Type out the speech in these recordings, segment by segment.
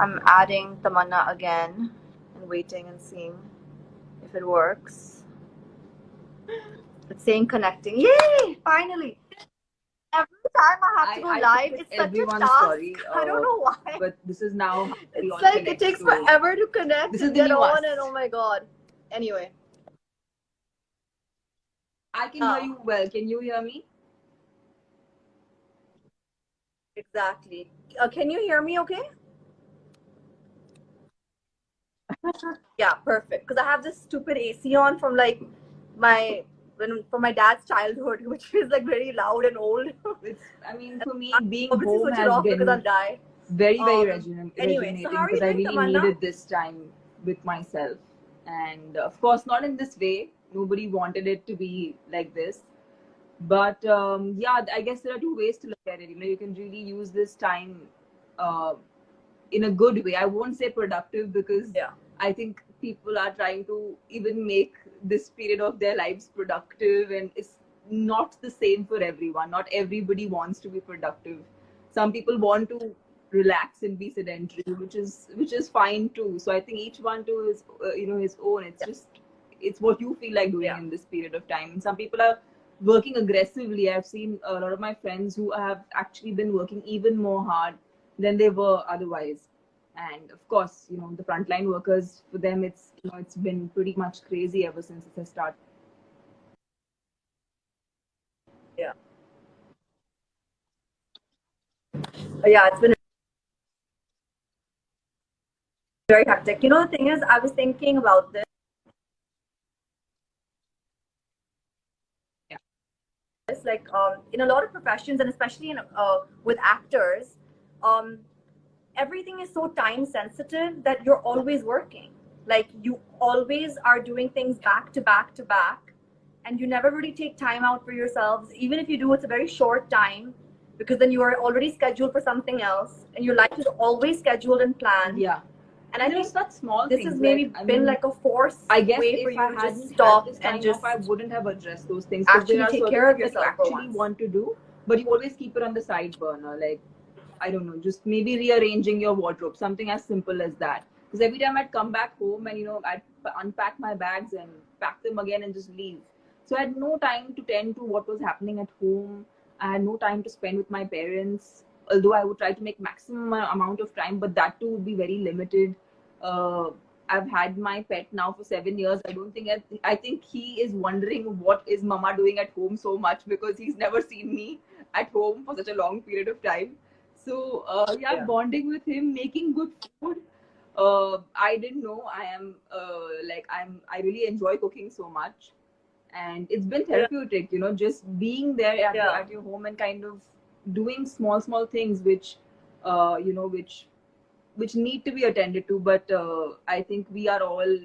I'm adding Tamanna again and waiting and seeing if it works. It's saying connecting. Yay! Finally. Every time I have to go live, it's such a task. Story, I don't know why. But this is now how it's like connect, it takes forever to connect and get on, and oh my god. Anyway. I can hear you well. Can you hear me? Exactly. Can you hear me okay? Yeah, perfect. Because I have this stupid AC on from like from my dad's childhood, which is like very loud and old. I mean, for me, being obviously home switch has it off been because I'll die. very Anyway, so how are because you I doing, really Thamanna? needed this time with myself. And of course, not in this way. Nobody wanted it to be like this. But yeah, I guess there are two ways to look at it. You know, you can really use this time in a good way. I won't say productive because I think people are trying to even make this period of their lives productive, and it's not the same for everyone. Not everybody wants to be productive. Some people want to relax and be sedentary, which is fine too. So I think each one to his his own. It's just it's what you feel like doing in this period of time. And some people are working aggressively. I've seen a lot of my friends who have actually been working even more hard than they were otherwise. And of course, you know, the frontline workers, for them, it's been pretty much crazy ever since it has started. Yeah. Yeah, it's been very hectic. You know, the thing is, I was thinking about this. Like in a lot of professions, and especially in with actors, everything is so time sensitive that you're always working. Like you always are doing things back to back to back, and you never really take time out for yourselves. Even if you do, it's a very short time, because then you are already scheduled for something else, and your life is always scheduled and planned. Yeah. And I think such small this things, has maybe like, been like a force I guess way for if you I to hadn't just stop had this and time just off, I wouldn't have addressed those things. Because there actually are take certain care of things that you yourself for actually once. want to do, but you always keep it on the side burner. Like, I don't know, just maybe rearranging your wardrobe, something as simple as that. Because every time I'd come back home and, you know, I'd unpack my bags and pack them again and just leave. So I had no time to tend to what was happening at home. I had no time to spend with my parents, although I would try to make maximum amount of time, but that too would be very limited. Uh, I've had my pet now for 7 years. I don't think I think he is wondering what is Mama doing at home so much, because he's never seen me at home for such a long period of time. So yeah, bonding with him, making good food. I didn't know I am I really enjoy cooking so much, and it's been therapeutic. You know, just being there at your home and kind of doing small things which you know which need to be attended to. But I think we are all,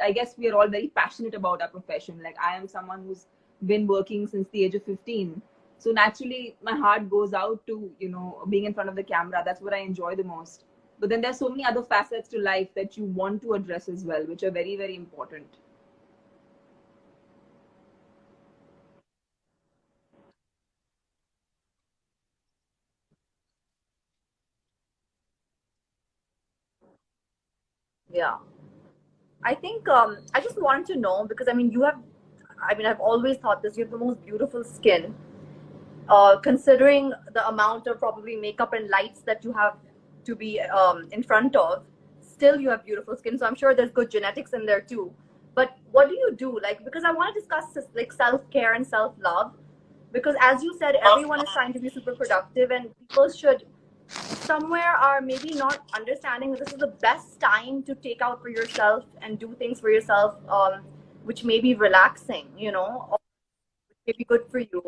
I guess we are all very passionate about our profession. Like, I am someone who's been working since the age of 15. So naturally, my heart goes out to, you know, being in front of the camera. That's what I enjoy the most. But then there's so many other facets to life that you want to address as well, which are very, very important. Yeah. I think I just wanted to know, because I mean I've always thought this, you have the most beautiful skin. Considering the amount of probably makeup and lights that you have to be in front of, still you have beautiful skin. So I'm sure there's good genetics in there too. But what do you do? Like, because I want to discuss this, like self-care and self-love. Because as you said, everyone is trying to be super productive, and people should somewhere are maybe not understanding that this is the best time to take out for yourself and do things for yourself, which may be relaxing, you know, or may be good for you,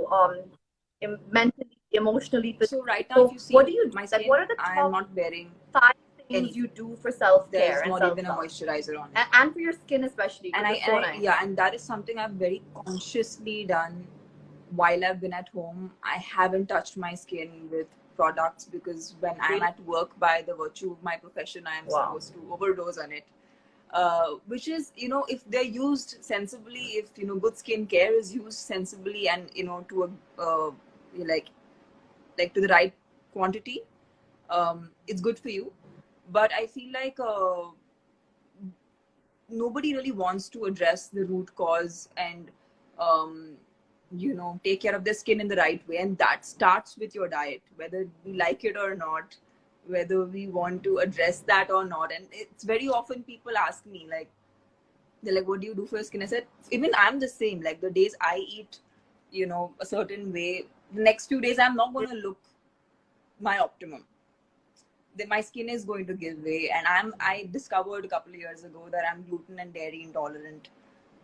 mentally, emotionally. So right now, So if you see what do you do? my Like, skin, what are the I am top not wearing 5 things you do for self-care and not self-love? even a moisturizer on it. And for your skin especially, And it's so nice. yeah, and that is something I've very consciously done while I've been at home. I haven't touched my skin with products, because when I'm at work, by the virtue of my profession, I am supposed to overdose on it. Which is, you know, if they're used sensibly, if, you know, good skincare is used sensibly and, you know, to a like to the right quantity, it's good for you. But I feel like nobody really wants to address the root cause and um, take care of their skin in the right way, and that starts with your diet, whether we like it or not, whether we want to address that or not. And it's very often people ask me, like, they're like, what do you do for your skin? I said, even I'm the same. Like, the days I eat a certain way, the next few days I'm not going to look my optimum. My skin is going to give way. And I discovered a couple of years ago that I'm gluten and dairy intolerant.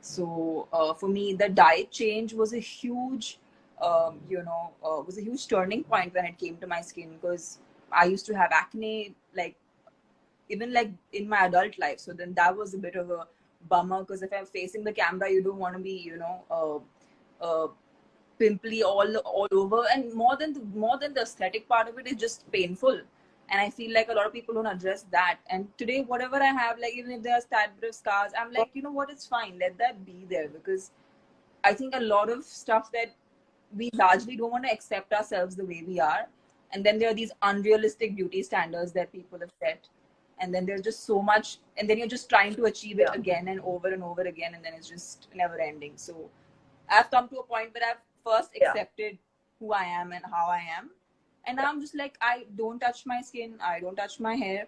So for me, the diet change was a huge was a huge turning point when it came to my skin, because I used to have acne, like, even like in my adult life. So then that was a bit of a bummer, because if I'm facing the camera, you don't want to be pimply all over. And more than the aesthetic part of it is just painful. And I feel like a lot of people don't address that. And today, whatever I have, like, even if there are tad bit of scars, I'm like, you know what, it's fine, let that be there. Because I think a lot of stuff that we largely don't want to accept ourselves the way we are. And then there are these unrealistic beauty standards that people have set. And then there's just so much, and then you're just trying to achieve it again and over again, and then it's just never ending. So I've come to a point where I've first accepted who I am and how I am. And now I'm just like, I don't touch my skin, I don't touch my hair.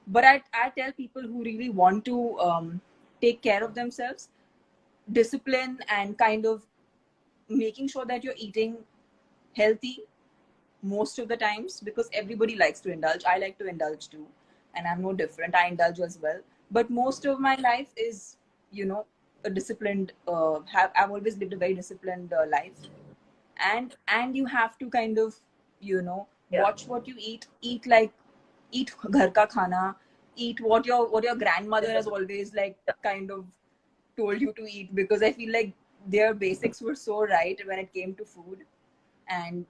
But I tell people who really want to take care of themselves, discipline and kind of making sure that you're eating healthy most of the times, because everybody likes to indulge. I like to indulge too, and I'm no different. I indulge as well. But most of my life is, a disciplined. I've always lived a very disciplined life, and you have to kind of, watch what you eat. Eat ghar ka khana. Eat what your grandmother has always, like, kind of told you to eat, because I feel like their basics were so right when it came to food. And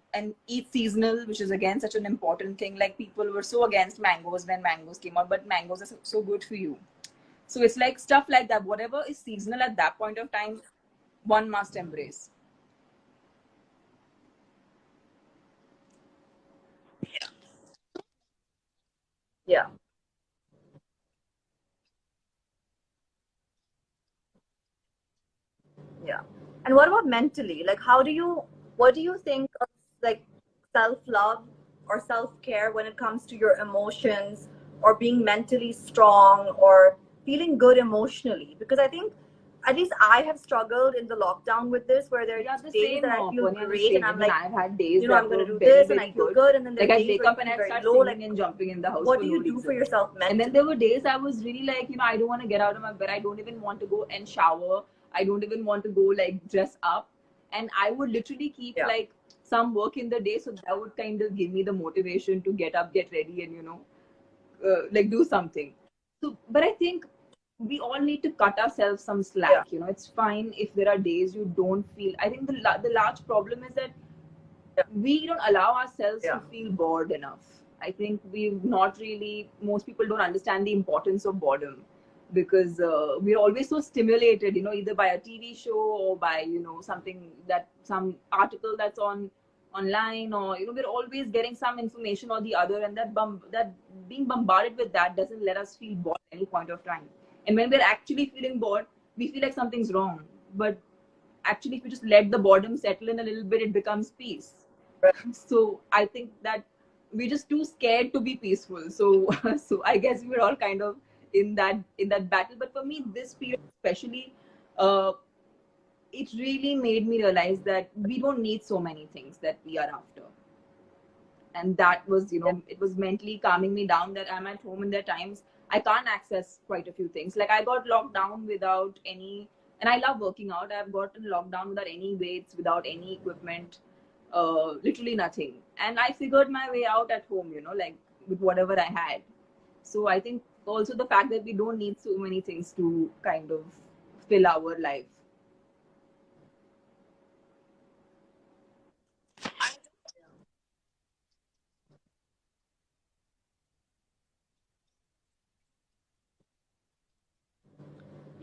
eat seasonal, which is again such an important thing. Like, people were so against mangoes when mangoes came out, but mangoes are so good for you. So it's like stuff like that. Whatever is seasonal at that point of time, one must embrace. Yeah. Yeah. And what about mentally? Like, what do you think of, like, self love or self care when it comes to your emotions, or being mentally strong, or feeling good emotionally? Because I think, at least I have struggled in the lockdown with this, where there are days that I feel great and I'm like, I've had days I'm that going were to do very, this and I very feel good. good. And then there Like, are I'd days wake where I up and feel I'd very start low. singing Like, and jumping in the house what for do no you do for reason. yourself And then mentally? there were days I was really like, I don't want to get out of my bed. I don't even want to go and shower. I don't even want to go, like, dress up. And I would literally keep, Yeah. like, some work in the day, so that would kind of give me the motivation to get up, get ready, and, like, do something. So, but I think we all need to cut ourselves some Yeah. slack. It's fine if there are days you don't feel. I think the large problem is that Yeah. we don't allow ourselves to Yeah. feel bored enough. I think we've not really, most people don't understand the importance of boredom, because we're always so stimulated, either by a TV show or by, something that, some article that's online, or, we're always getting some information or the other, and that being bombarded with that doesn't let us feel bored at any point of time. And when we're actually feeling bored, we feel like something's wrong. But actually, if you just let the boredom settle in a little bit, it becomes peace. Right. So I think that we're just too scared to be peaceful. So so I guess we're all kind of in that battle. But for me, this period especially, uh, it really made me realize that we don't need so many things that we are after. And that was, it was mentally calming me down, that I'm at home and there are times I can't access quite a few things. Like, I got locked down without any, and I love working out. I've gotten locked down without any weights, without any equipment, literally nothing. And I figured my way out at home, like, with whatever I had. So I think also the fact that we don't need so many things to kind of fill our life.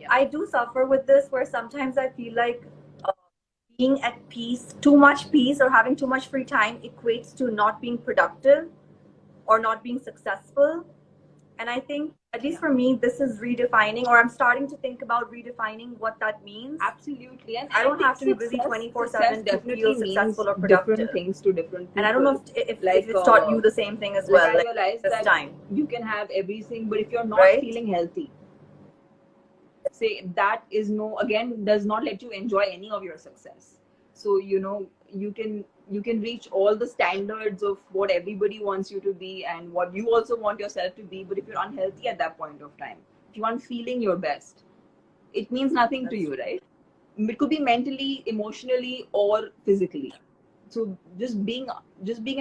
I do suffer with this, where sometimes I feel like, uh, being at peace, too much peace, or having too much free time equates to not being productive or not being successful. And I think, at least Yeah. for me, this is redefining, or I'm starting to think about redefining what that means. Absolutely. And I don't think have to be busy success 24/7 to definitely feel means successful or different productive. things to different people. And I don't know if like it's taught you the same thing as like well, I like realized this that time, you can have everything, but if you're not right? feeling healthy, say that is no, again, does not let you enjoy any of your success. So you can reach all the standards of what everybody wants you to be and what you also want yourself to be, but if you're unhealthy at that point of time, if you aren't feeling your best, it means nothing to you, right? It could be mentally, emotionally, or physically. So just being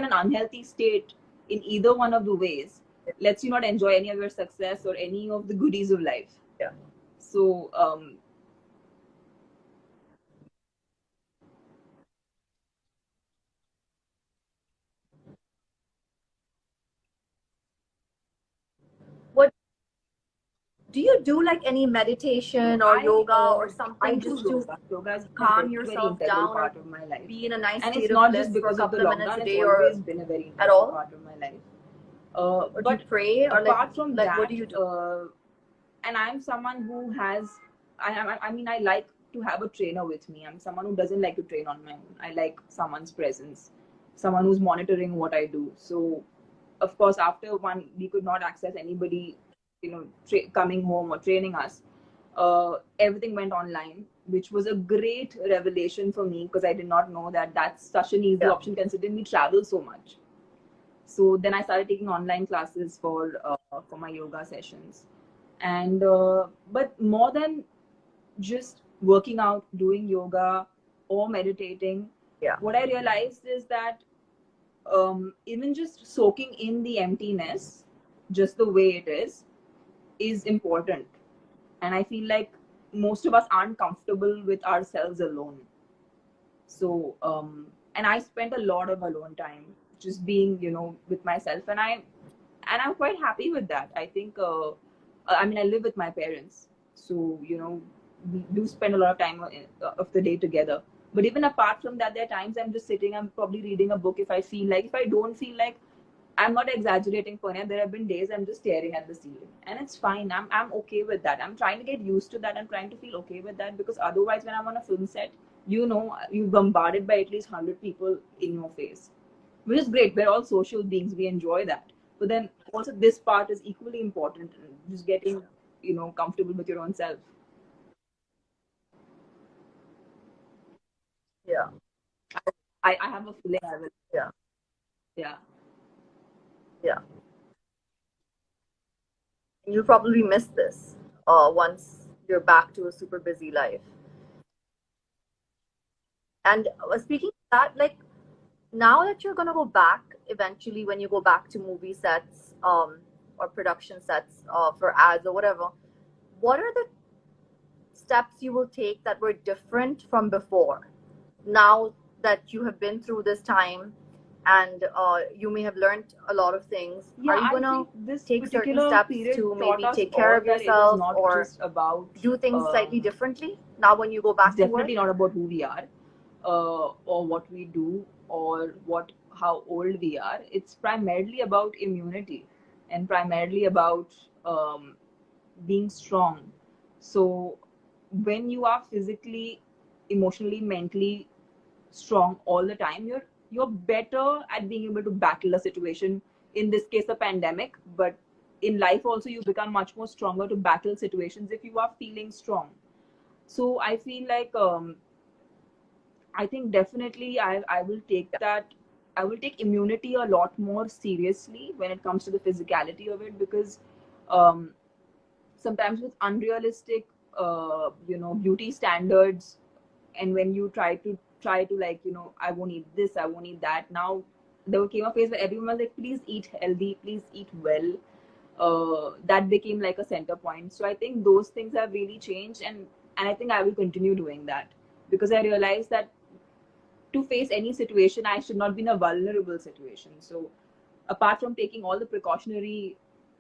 in an unhealthy state in either one of the ways lets you not enjoy any of your success or any of the goodies of life. Yeah. So What do you do, like any meditation or yoga or I something do just to yoga. Yoga has been a calm very, very yourself integral down or part of my life. be in a nice And it's state of not just bliss for a because of the couple of minutes lockdown, a it's day, or always been a very at integral all? part of my life. Or do you But pray, or apart from like what that, do you do? and I'm someone who has, I like to have a trainer with me. I'm someone who doesn't like to train on my own. I like someone's presence, someone who's monitoring what I do. So, of course, after one, we could not access anybody, coming home or training us. Everything went online, which was a great revelation for me because I did not know that that's such an easy Yeah. option considering we travel so much. So then I started taking online classes for my yoga sessions, and but more than just working out, doing yoga, or meditating, Yeah. what I realized is that even just soaking in the emptiness, just the way it is important. And I feel like most of us aren't comfortable with ourselves alone. So and I spent a lot of alone time just being with myself, and I'm quite happy with that. I think I mean, I live with my parents, so we do spend a lot of time of the day together. But even apart from that, there are times I'm just sitting, I'm probably reading a book if I feel like. If I don't feel like, I'm not exaggerating, Purnia. There have been days I'm just staring at the ceiling, and it's fine. I'm okay with that. I'm trying to get used to that. I'm trying to feel okay with that because otherwise, when I'm on a film set, you're bombarded by at least 100 people in your face, which is great. We're all social beings. We enjoy that. But then also this part is equally important. Just getting comfortable with your own self. Yeah. I have a feeling I will. Yeah. Yeah. Yeah. You'll probably miss this once you're back to a super busy life. And speaking of that, like now that you're gonna go back eventually, when you go back to movie sets, or production sets, for ads or whatever, what are the steps you will take that were different from before? Now that you have been through this time, and you may have learned a lot of things, Yeah, are you I gonna think this take certain particular steps period to taught maybe us take care all of that it is yourself not or just about. do things slightly Um, differently now when you go it's back to work? definitely not about who we are, or what we do, or how old we are. It's primarily about immunity, and primarily about being strong. So when you are physically, emotionally, mentally strong all the time, you're better at being able to battle a situation, in this case a pandemic, but in life also you become much more stronger to battle situations if you are feeling strong. So I feel like I think definitely I will take that. I will take immunity a lot more seriously when it comes to the physicality of it, because um, sometimes with unrealistic beauty standards, and when you try to like, I won't eat this, I won't eat that. Now there came a phase where everyone was like, please eat healthy, please eat well. That became like a center point. So I think those things have really changed, and I think I will continue doing that, because I realized that to face any situation, I should not be in a vulnerable situation. So apart from taking all the precautionary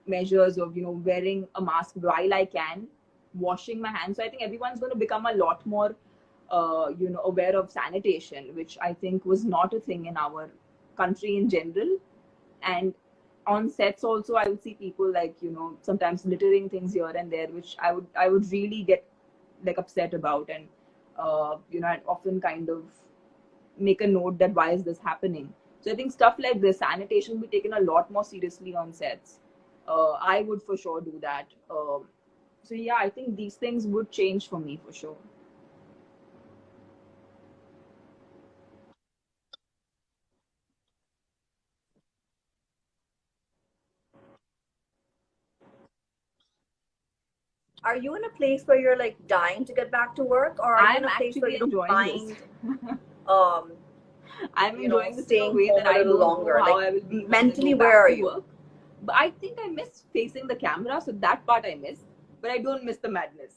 measures of wearing a mask while I can, washing my hands, so I think everyone's going to become a lot more aware of sanitation, which I think was not a thing in our country in general. And on sets also, I would see people like, sometimes littering things here and there, which I would really get like upset about. And I'd often kind of make a note that why is this happening. So I think stuff like this, sanitation, will be taken a lot more seriously on sets. I would for sure do that. So yeah, I think these things would change for me for sure. Are you in a place where you're like dying to get back to work, or are you in I'm a place where actually you don't enjoying this. mind, um, I'm enjoying this in a staying way home that a I little don't know longer? how Like I will be once I mentally, go where back are to you? work. But I think I miss facing the camera, so that part I miss. But I don't miss the madness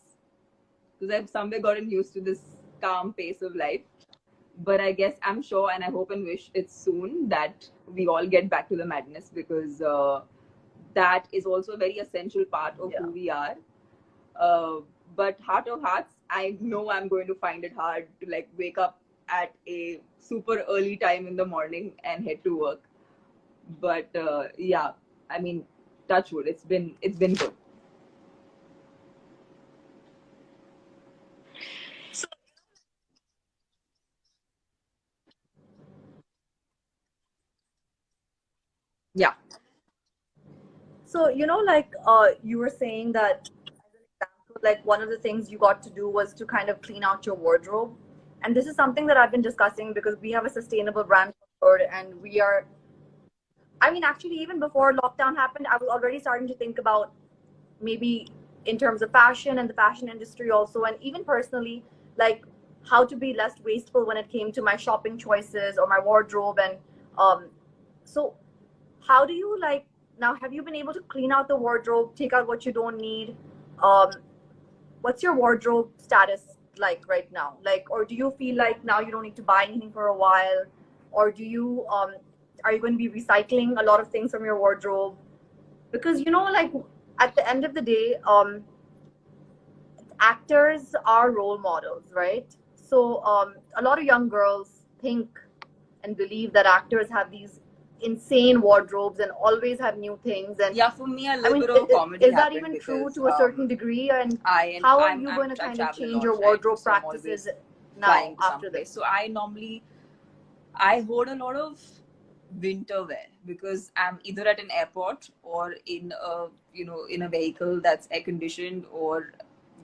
because I've somewhere gotten used to this calm pace of life. But I guess I'm sure and I hope and wish it's soon that we all get back to the madness, because that is also a very essential part of Yeah. who we are. Uh, but heart of hearts, I know I'm going to find it hard to like wake up at a super early time in the morning and head to work. But yeah, I mean, touch wood, it's been good. Yeah. So, you were saying that, like, one of the things you got to do was to kind of clean out your wardrobe. And this is something that I've been discussing because we have a sustainable brand and we are, I mean, actually, even before lockdown happened, I was already starting to think about maybe in terms of fashion and the fashion industry also, and even personally, like how to be less wasteful when it came to my shopping choices or my wardrobe. And um, so, how do you like now? Have you been able to clean out the wardrobe, take out what you don't need? Um, what's your wardrobe status like right now? Like, or do you feel like now you don't need to buy anything for a while, or do you are you going to be recycling a lot of things from your wardrobe? Because like at the end of the day, actors are role models, right? So a lot of young girls think and believe that actors have these insane wardrobes and always have new things. And Yeah, for me, a I little mean, bit of a comedy is that happened even true because to a certain degree? And I how are I'm, you I'm going to I kind of travel a change lot, your right? wardrobe So I'm practices always now flying to after someplace. this? So I hoard a lot of winter wear because I'm either at an airport or in a vehicle that's air conditioned, or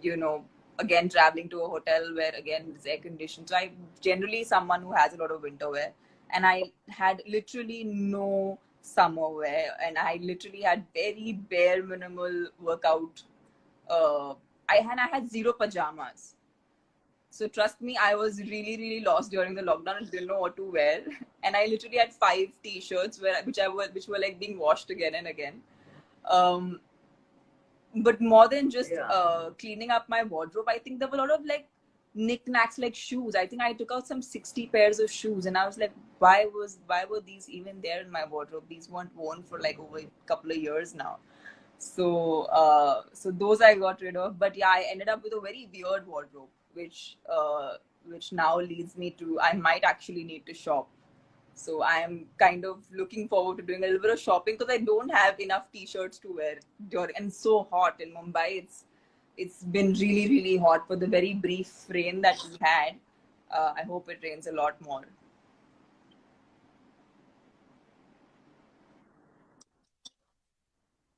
you know again traveling to a hotel where again it's air conditioned. So I'm generally someone who has a lot of winter wear, and I had literally no summer wear, and I literally had very bare minimal workout. Uh, I had zero pajamas. So trust me, I was really, really lost during the lockdown and didn't know what to wear. And I literally had five t-shirts which were like being washed again and again. Um, but more than just Yeah. cleaning up my wardrobe, I think there were a lot of like knickknacks like shoes. I think I took out some 60 pairs of shoes, and I was like, why were these even there in my wardrobe? These weren't worn for like over a couple of years now. So those I got rid of. But yeah, I ended up with a very weird wardrobe, which now leads me to I might actually need to shop. So I am kind of looking forward to doing a little bit of shopping because I don't have enough t-shirts to wear during, and it's so hot in Mumbai. It's been really, really hot for the very brief rain that we had. I hope it rains a lot more.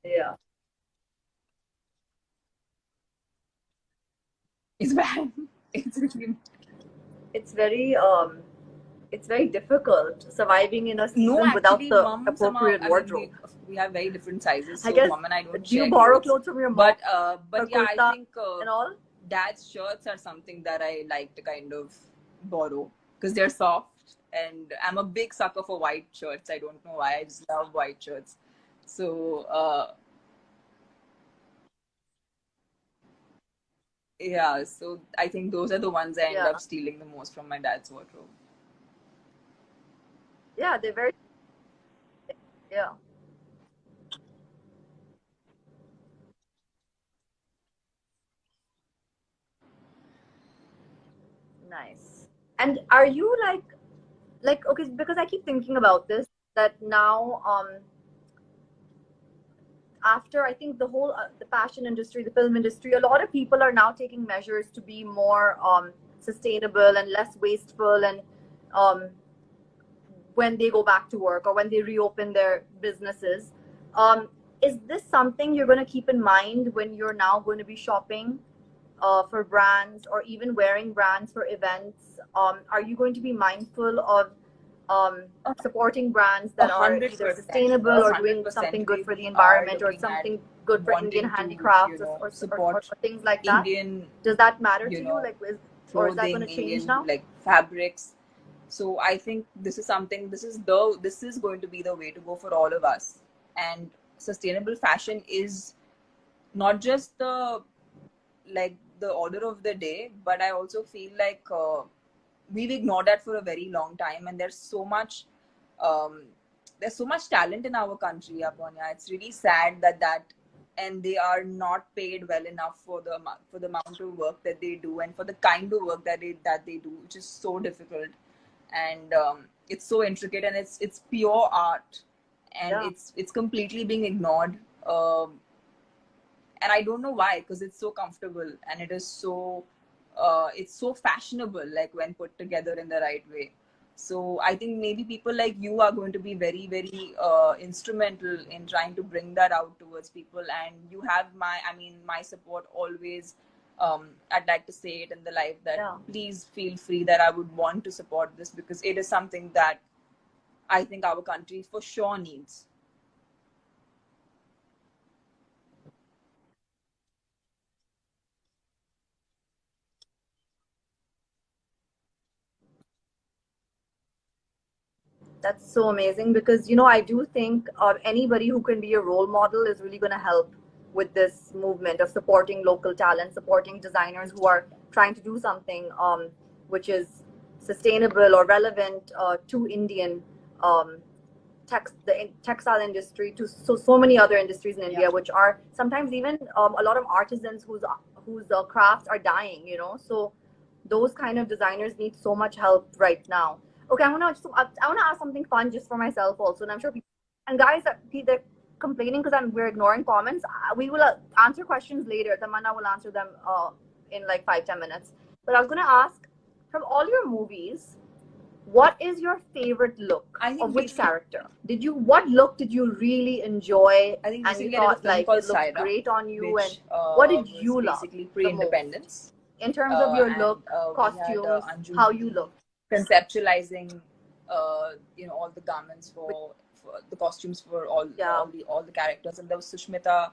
Yeah. It's bad. It's really It's very difficult surviving in a No, season without actually, the mom somehow. appropriate I mean, wardrobe. we have very different sizes, I so guess, mom and I don't do you share borrow clothes. clothes from your mom But for yeah, I kurta think and all? dad's shirts are something that I like to kind of borrow because they're soft, and I'm a big sucker for white shirts. I don't know why, I just love white shirts. So yeah, so I think those are the ones I end Yeah. up stealing the most from my dad's wardrobe. Yeah, they're very, yeah, nice. And are you like okay, because I keep thinking about this, that now after I think the whole the fashion industry, the film industry, a lot of people are now taking measures to be more sustainable and less wasteful, and um, when they go back to work or when they reopen their businesses. Um, is this something you're going to keep in mind when you're now going to be shopping for brands or even wearing brands for events? Are you going to be mindful of supporting brands A that are hundred either percent, sustainable or doing 100%. something good for the We are environment or looking at something good for Indian wanting to, handicrafts or support things like that? Indian, Does that matter you to you? know, Like, or is that going clothing, to change Indian now? like fabrics. So I think this is something. This is going to be the way to go for all of us. And sustainable fashion is not just the order of the day, but I also feel like we've ignored that for a very long time, and um, there's so much talent in our country, Aponya. It's really sad and they are not paid well enough for the amount of work that they do and for the kind of work that they do, which is so difficult, and it's so intricate, and it's pure art, and Yeah. it's completely being ignored. And I don't know why, because it's so comfortable and it's so fashionable, like when put together in the right way. So I think maybe people like you are going to be very, very instrumental in trying to bring that out towards people, and you have my support always. I'd like to say it in the live that Yeah. please feel free, that I would want to support this, because it is something that I think our country for sure needs. That's so amazing because, I do think anybody who can be a role model is really going to help with this movement of supporting local talent, supporting designers who are trying to do something which is sustainable or relevant to Indian um, textile industry, to so many other industries in India, Yeah. which are sometimes even a lot of artisans whose crafts are dying. So those kind of designers need so much help right now. Okay, I wanna ask something fun just for myself also, and I'm sure people and guys they're complaining because we're ignoring comments. We will answer questions later. Tamanna will answer them in like 5-10 minutes. But I was gonna ask, from all your movies, what is your favorite look I think of which recently, character? What look did you really enjoy I think and you recently I did a thought film like called it looked Saira, great on you, and which what did was you love basically the most pre-independence, in terms of your and look, we had costumes, Anju how you Modi looked? conceptualizing, all the garments for the costumes for Yeah, all the characters, and there was Sushmita,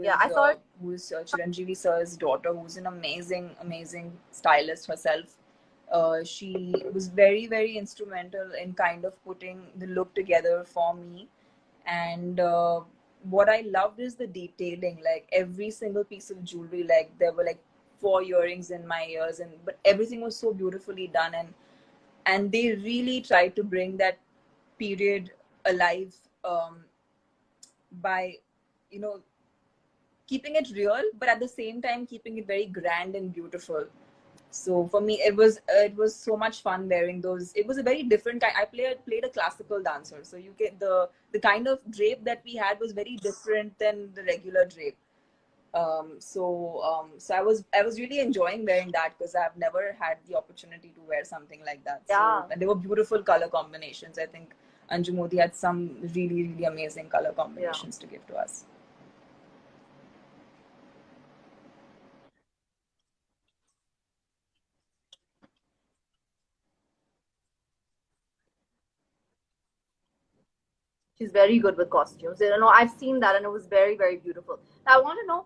yeah, I saw it. who is Chiranjeevi sir's daughter, who's an amazing stylist herself. She was very, very instrumental in kind of putting the look together for me. And what I loved is the detailing, like every single piece of jewelry, like there were like 4 earrings in my ears, but everything was so beautifully done, and they really tried to bring that period alive, by you know keeping it real, but at the same time keeping it very grand and beautiful. So for me, it was so much fun wearing those. It was a very different kind. I played a classical dancer, so you get the kind of drape that we had was very different than the regular drape. So I was really enjoying wearing that, because I've never had the opportunity to wear something like that. Yeah, And they were beautiful color combinations. I think Anju Modi had some really, really amazing color yeah. combinations to give to us. She's very good with costumes. I've seen that and it was very, very beautiful. Now, I want to know,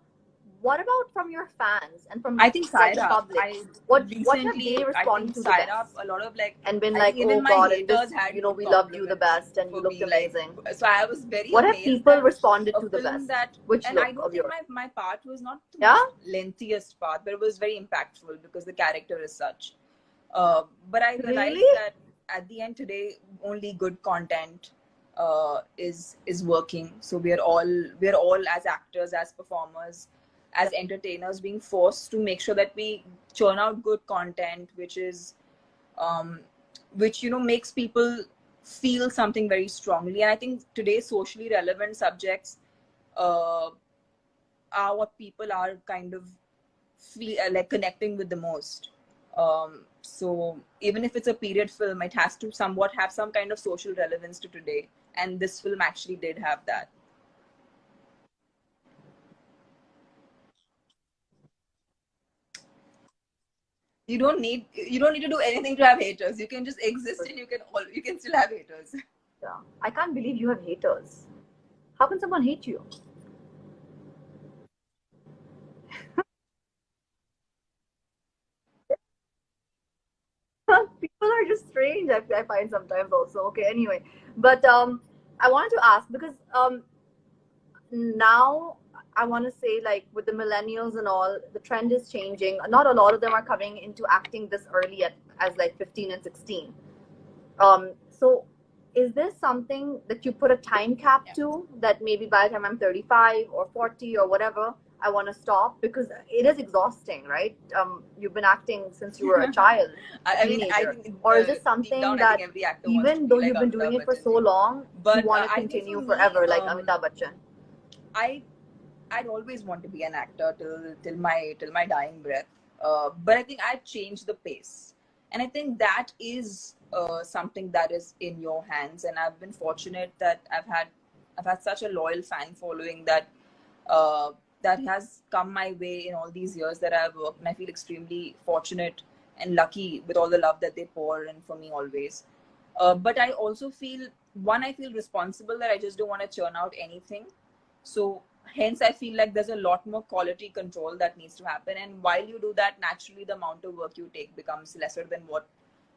what about from your fans and from I think like the Saira, public? What have they I think responded to the Saira, best a lot of like, and been I think like, oh even my God, and haters this, had good we loved you the compliments best and you for looked me. Like, amazing. so I was very What have amazed people that responded a to the film best? that, Which and I look don't of think yours? my part was not the Yeah, most lengthiest part, but it was very impactful because the character is such. But I really? realized that at the end today, only good content is working. So we're all as actors, as performers, as entertainers, being forced to make sure that we churn out good content, um, which makes people feel something very strongly. And I think today socially relevant subjects uh, are what people are kind of like connecting with the most. So even if it's a period film, it has to somewhat have some kind of social relevance to today, and this film actually did have that. You don't need to do anything to have haters. You can just exist, and you can still have haters. Yeah. I can't believe you have haters. How can someone hate you? People are just strange. I find sometimes also. Okay, anyway, but I wanted to ask because now I want to say like with the millennials and all, the trend is changing. Not a lot of them are coming into acting this early as like 15 and 16. So is this something that you put a time cap to, that maybe by the time I'm 35 or 40 or whatever, I want to stop? Because it is exhausting, right? You've been acting since you were a child, a teenager. Or is it something I think that every actor wants to even be though like you've been doing Amitabh it for Bachchan so ji. long, you But want to I think for continue me, forever, like Amitabh Bachchan? I'd always want to be an actor till my dying breath. But I think I've changed the pace, and I think that is something that is in your hands. And I've been fortunate that I've had such a loyal fan following uh, that has come my way in all these years that I've worked, and I feel extremely fortunate and lucky with all the love that they pour in for me always. But I also feel, one, I feel responsible that I just don't want to churn out anything. So hence I feel like there's a lot more quality control that needs to happen. And while you do that, naturally the amount of work you take becomes lesser than what,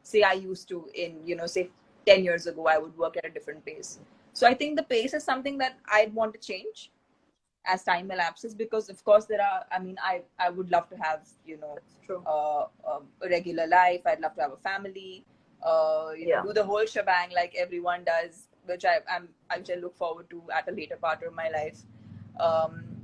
say, I used to in, say 10 years ago. I would work at a different pace. So I think the pace is something that I'd want to change as time elapses, because of course there are, I would love to have, That's true. a regular life. I'd love to have a family, Yeah. do the whole shebang like everyone does, which I look forward to at a later part of my life.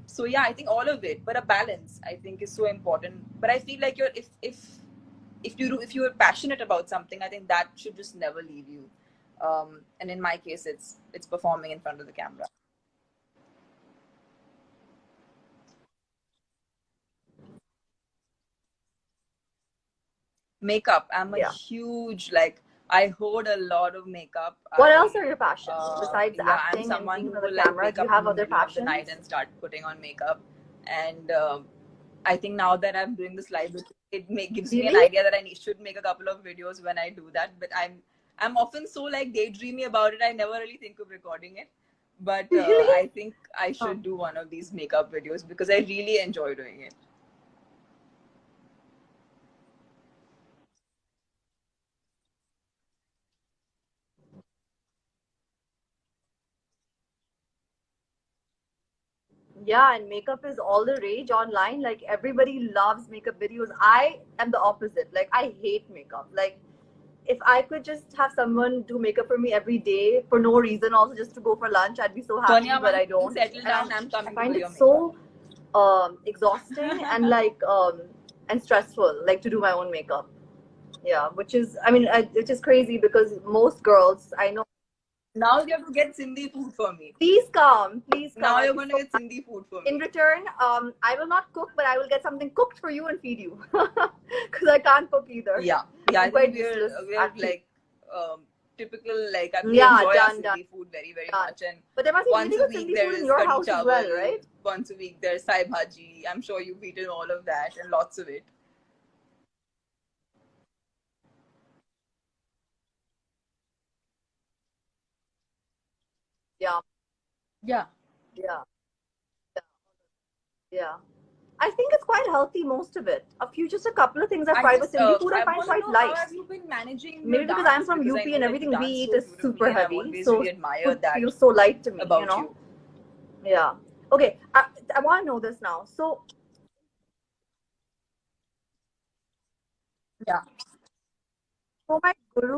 So yeah, I think all of it, but a balance I think is so important. But I feel like if you're passionate about something, I think that should just never leave you. And in my case, it's performing in front of the camera. Makeup, I'm a Yeah. huge, like, I hoard a lot of makeup. What else are your passions besides Yeah, I'm acting and someone being in who front of will the like camera? wake Do you up in have the other middle of the night passions? and start putting on makeup. And I think now that I'm doing this live, gives me an Really? idea that should make a couple of videos when I do that. But I'm often so like daydreamy about it. I never really think of recording it. But Really? I think I Oh. should do one of these makeup videos because I really enjoy doing it. Yeah, and makeup is all the rage online. Like everybody loves makeup videos. I am the opposite. Like I hate makeup. Like if I could just have someone do makeup for me every day for no reason, also just to go for lunch, I'd be so happy. Sonia, But once I you don't, settle and down, I'm I coming to do find it your makeup. so exhausting and like and stressful. Like to do my own makeup. Yeah, which is which is crazy because most girls I know. Now you have to get Sindhi food for me. Please come, please come. Now I'd you're be going to so get Sindhi food for in me. return, I will not cook, but I will get something cooked for you and feed you because I can't cook either. Yeah, yeah. I I'm think quite we're useless, we're actually. like typical. Like we Yeah, enjoy our done, done, Sindhi food very very done. much, and But there must be really once a good week Sindhi there food in is your kadhi house as well, chawal. right? Once a week there's sai bhaji. I'm sure you've eaten all of that and lots of it. Yeah, Yeah. yeah, yeah. I think it's quite healthy, most of it. Just a couple of things I've I tried with just Sindhi food I I find want to quite know, how light. have you been managing your Maybe because I'm dance? from Because I UP know and that you everything we dance eat so is beautifully, super and I've heavy, always so really admired food that feels so light to me, you about know? you. Yeah. Okay, I want to know this now. So, Yeah. for my guru,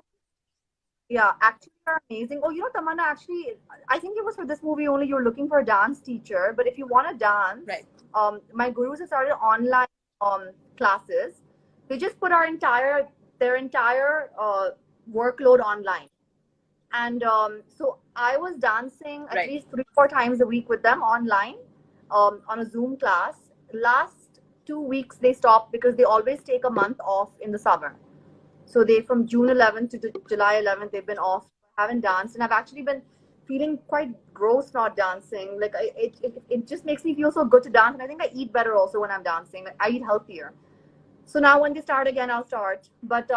yeah, actually, are amazing. Oh, Tamanna, actually, I think it was for this movie only you're looking for a dance teacher. But if you want to dance, Right. my gurus have started online classes. They just put their entire workload online. And so I was dancing at Right. least 3 4 times a week with them online, on a Zoom class. Last 2 weeks they stopped because they always take a month off in the summer. So they, from June 11th to July 11th, they've been off. I haven't danced, and I've actually been feeling quite gross not dancing. Like it just makes me feel so good to dance, and I think I eat better also when I'm dancing. Like I eat healthier. So now when they start again, I'll start. But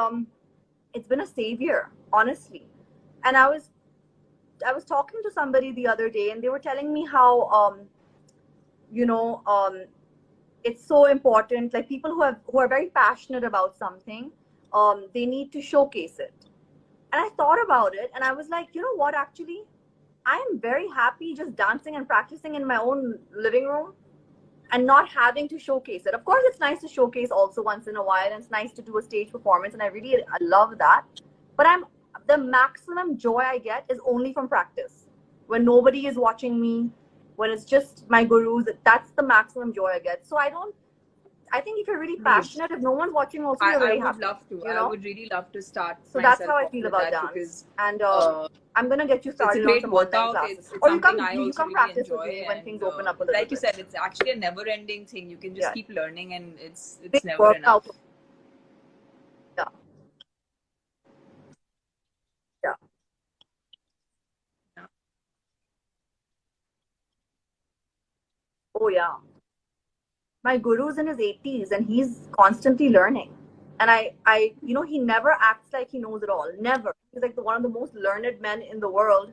it's been a savior, honestly. And I was talking to somebody the other day, and they were telling me how you know it's so important. Like people who are very passionate about something, they need to showcase it. And I thought about it, and I was like, you know what? Actually, I am very happy just dancing and practicing in my own living room and not having to showcase it. Of course, it's nice to showcase also once in a while, and it's nice to do a stage performance, and I love that. But the maximum joy I get is only from practice. When nobody is watching me, when it's just my gurus, that's the maximum joy I get. So I think if you're really True. passionate, if no one's watching, also you're I very would happy, love to. you I know? would really love to start So that's myself how I off feel with about that dance. because And uh, I'm gonna get you it's a started on great some online workout. classes, It's or you something come I you also come really practice with enjoy, me when things and open up a little like you bit. said, it's actually a never-ending thing. You can just Yeah, keep learning, and it's big never enough. workout. Yeah, yeah. Oh yeah. My guru's in his 80s and he's constantly learning. And he never acts like he knows it all. Never. He's like one of the most learned men in the world.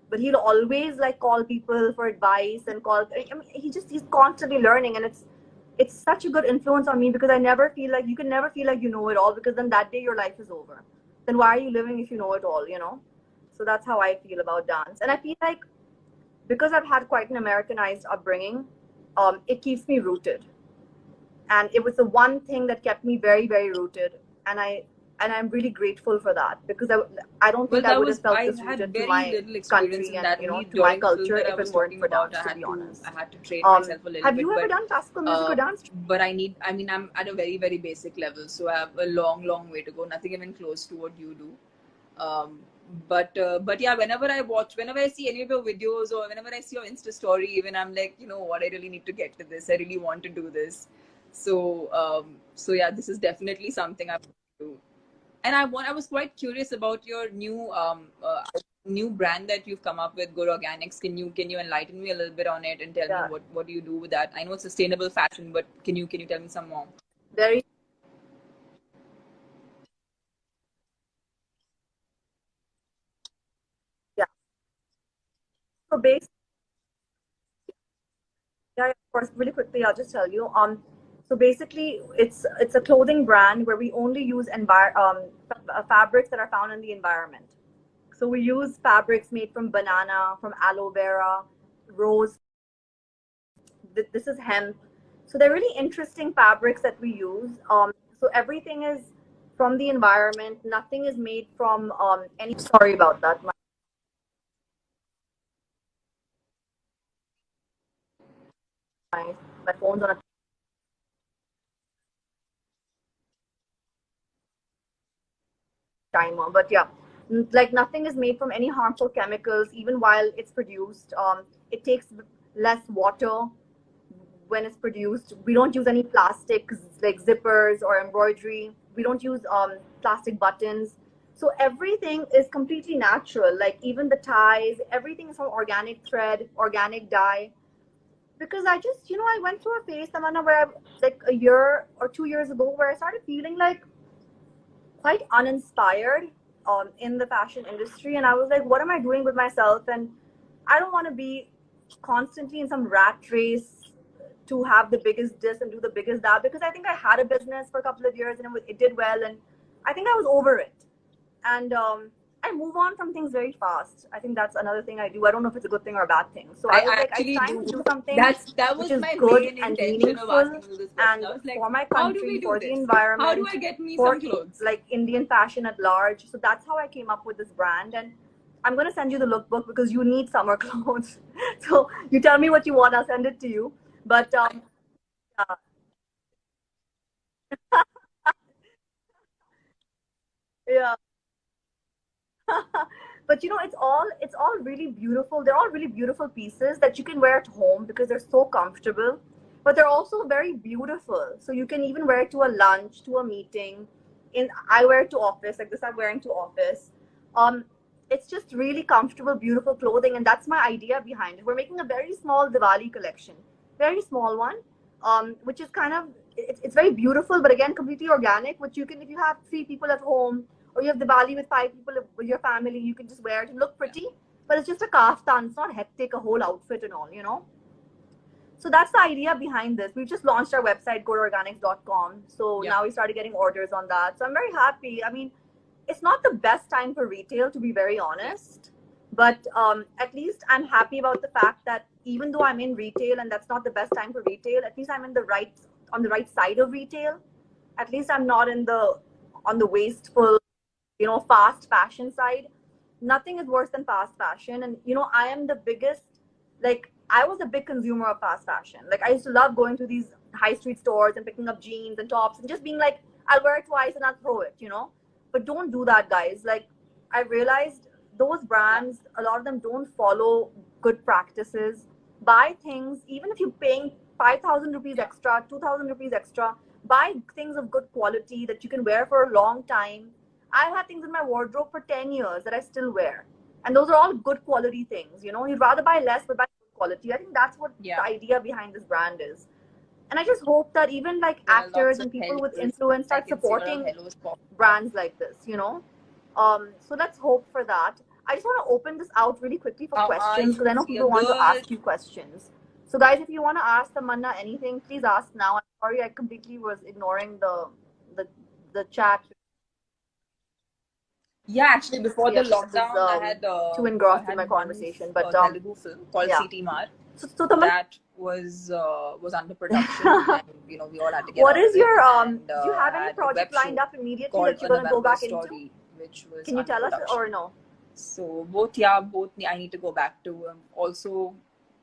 But he'll always like call people for advice and call. I mean, he's constantly learning, and it's such a good influence on me because I never feel like you can never feel like you know it all, because then that day your life is over. Then why are you living if you know it all? So that's how I feel about dance, and I feel like because I've had quite an Americanized upbringing, it keeps me rooted, and it was the one thing that kept me very very rooted, and I'm really grateful for that, because I don't Well, think I that would have was felt I this had rooted to very my little experience country in and that. Only to my during the film culture that I if was it weren't talking for about, dance, to be I honest. had to train myself a little Have bit, you ever but done classical music or dance? but I mean, I'm at a very very basic level, so I have a long way to go. Nothing even close to what you do. Um, but yeah, whenever I see any of your videos or whenever I see your Insta story, even I'm like, you know what, I really need to get to this. I really want to do this. So yeah, this is definitely something I want to do. And I was quite curious about your new brand that you've come up with, Good Organics. Can you enlighten me a little bit on it and tell me Yeah, what do you do with that? I know it's sustainable fashion, but can you tell me some more? very. Yeah. So basically, yeah, of course, really quickly, I'll just tell you. So basically, it's a clothing brand where we only use fabrics that are found in the environment. So we use fabrics made from banana, from aloe vera, rose. This is hemp. So they're really interesting fabrics that we use. So everything is from the environment. Nothing is made from any. Sorry about that. My phone's on a timer. But yeah, like nothing is made from any harmful chemicals, even while it's produced. It takes less water when it's produced. We don't use any plastics like zippers or embroidery. We don't use plastic buttons. So everything is completely natural. Like even the ties, everything is from organic thread, organic dye. Because I went through a phase, Tamanna, where like a year or 2 years ago, where I started feeling like quite uninspired in the fashion industry, and I was like, what am I doing with myself? And I don't want to be constantly in some rat race to have the biggest this and do the biggest that, because I think I had a business for a couple of years and it did well, and I think I was over it. And I move on from things very fast. I think that's another thing I do. I don't know if it's a good thing or a bad thing. So I I was like, it's actually time to do. do something That which was is my good main and intention of meaningful, asking you this question. I and was like, for my how do we country, do for the this? How do I environment, get me for some clothes? like Indian fashion at large. So that's how I came up with this brand. And I'm going to send you the lookbook because you need summer clothes. So you tell me what you want, I'll send it to you. But yeah, But it's all really beautiful. They're all really beautiful pieces that you can wear at home because they're so comfortable, but they're also very beautiful, so you can even wear it to a lunch, to a meeting. I wear it to office, like this I'm wearing to office. um it's just really comfortable, beautiful clothing, and that's my idea behind it. We're making a very small Diwali collection, very small one, which is kind of, it's very beautiful, but again completely organic, which you can, if you have 3 people at home, or you have Diwali with 5 people with your family, you can just wear it and look pretty. But it's just a kaftan. It's not hectic, a whole outfit and all. So that's the idea behind this. We've just launched our website, goorganics.com. So Yeah. now we started getting orders on that. So I'm very happy. I mean, it's not the best time for retail, to be very honest. But at least I'm happy about the fact that even though I'm in retail and that's not the best time for retail, at least I'm on the right side of retail. At least I'm not on the wasteful, fast fashion side. Nothing is worse than fast fashion. And I am the biggest, like, I was a big consumer of fast fashion. Like, I used to love going to these high street stores and picking up jeans and tops and just being like, I'll wear it twice and I'll throw it. But don't do that, guys. Like, I realized those brands, a lot of them don't follow good practices. Buy things, even if you're paying 5,000 rupees extra, 2,000 rupees extra, buy things of good quality that you can wear for a long time. I've had things in my wardrobe for 10 years that I still wear. And those are all good quality things. You'd rather buy less but buy good quality. I think that's what the idea behind this brand is. And I just hope that even like actors and people with influence start supporting brands like this. So let's hope for that. I just want to open this out really quickly for questions because I know people want to ask you questions. So guys, if you want to ask Tamanna anything, please ask now. I'm sorry, I completely was ignoring the chat. Yeah, actually, before the Yes, I was, lockdown, I had too I engrossed in had my one conversation. But Telugu film called yeah. City Mar. So Tamanna, That was under production, and we all had to get what out is of it. your And, do you have I any had a project web lined show up immediately called that you're A going to go November back into? Story, which was Can you under tell us production. or no? So both I need to go back to. Also,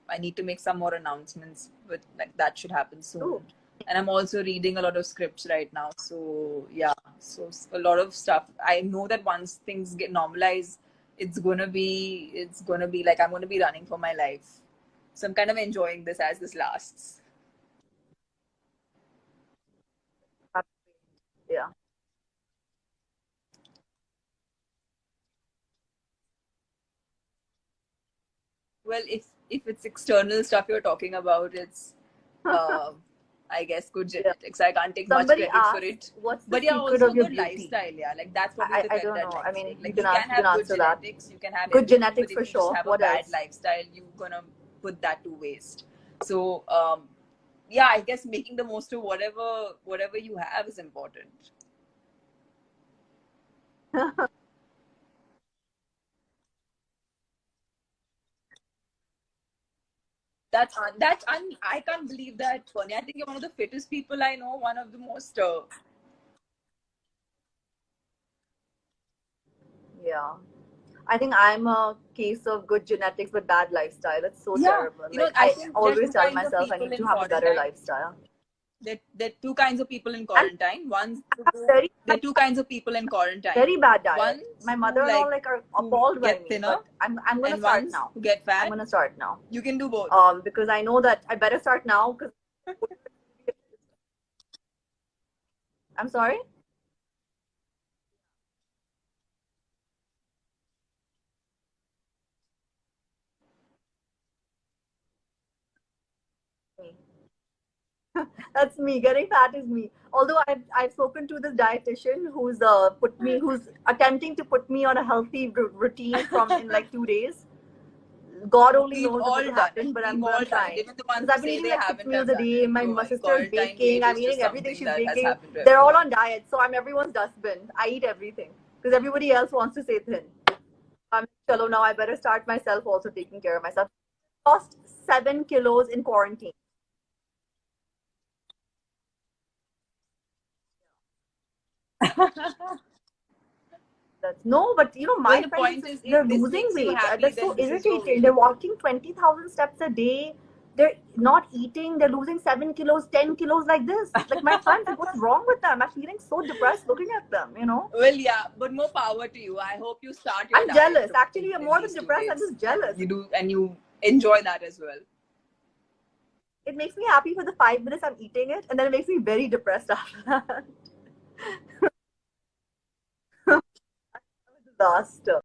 I need to make some more announcements, but like that should happen soon. Ooh. And I'm also reading a lot of scripts right now. So yeah, so a lot of stuff. I know that once things get normalized, it's gonna be like I'm gonna be running for my life. So I'm kind of enjoying this as this lasts. Yeah. Well, if it's external stuff you're talking about, it's I guess good Yeah. genetics. I can't take Somebody much credit for asked, it. what's the But yeah, secret also of your good beauty? lifestyle. Yeah, like that's probably the I thread don't that know. I lines mean, it. you Like you can can have good answer that. genetics, you can have Good everything, but genetics if for you just sure. have a What bad else? lifestyle, you're gonna put that to waste. So yeah, I guess making the most of whatever you have is important. I can't believe that, Funny. I think you're one of the fittest people I know. One of the most. Yeah. I think I'm a case of good genetics but bad lifestyle. It's so Yeah, terrible. you know, Like, I I think there are always two tell kinds of myself I people need to in have a better quarantine. lifestyle. There are two kinds of people in And quarantine. very, There are two kinds of people in quarantine. very bad diet. Ones My who mother-in-law like are who appalled by get me, thinner, but I'm gonna and start ones now. who get I'm fat. gonna start now. You can do both. Because I know that I better start now because I'm sorry. That's me. Getting fat is me. Although I've spoken to this dietitian who's attempting to put me on a healthy routine from in like 2 days. God only We've knows if all it'll done it. happen, but I'm We've but all I'm done it. trying Even the ones because who I've been say eating they like six haven't meals have a done day. it. My In sister's quarantine weight baking. is I'm just eating everything. something She's that has baking. happened to They're all everyone. on diet, so I'm everyone's dustbin. I eat everything because everybody else wants to stay thin. Chalo, now I better start myself also taking care of myself. Lost 7 kilos in quarantine. No, but Well, my the friends and point is, sisters, if they're this losing makes you weight. happy, That's so then this is your irritating. way. They're walking 20,000 steps a day. they're not eating, they're losing 7 kilos, 10 kilos like this. Like my friends, like, what's wrong with them? I'm actually getting so depressed looking at them, you know? Well, yeah, but more power to you. I hope you start your I'm diet jealous. Actually, I'm in more than these 2 depressed, I'm days. just jealous. You do, and you enjoy that as well. It makes me happy for the 5 minutes I'm eating it, and then it makes me very depressed after that. Disaster.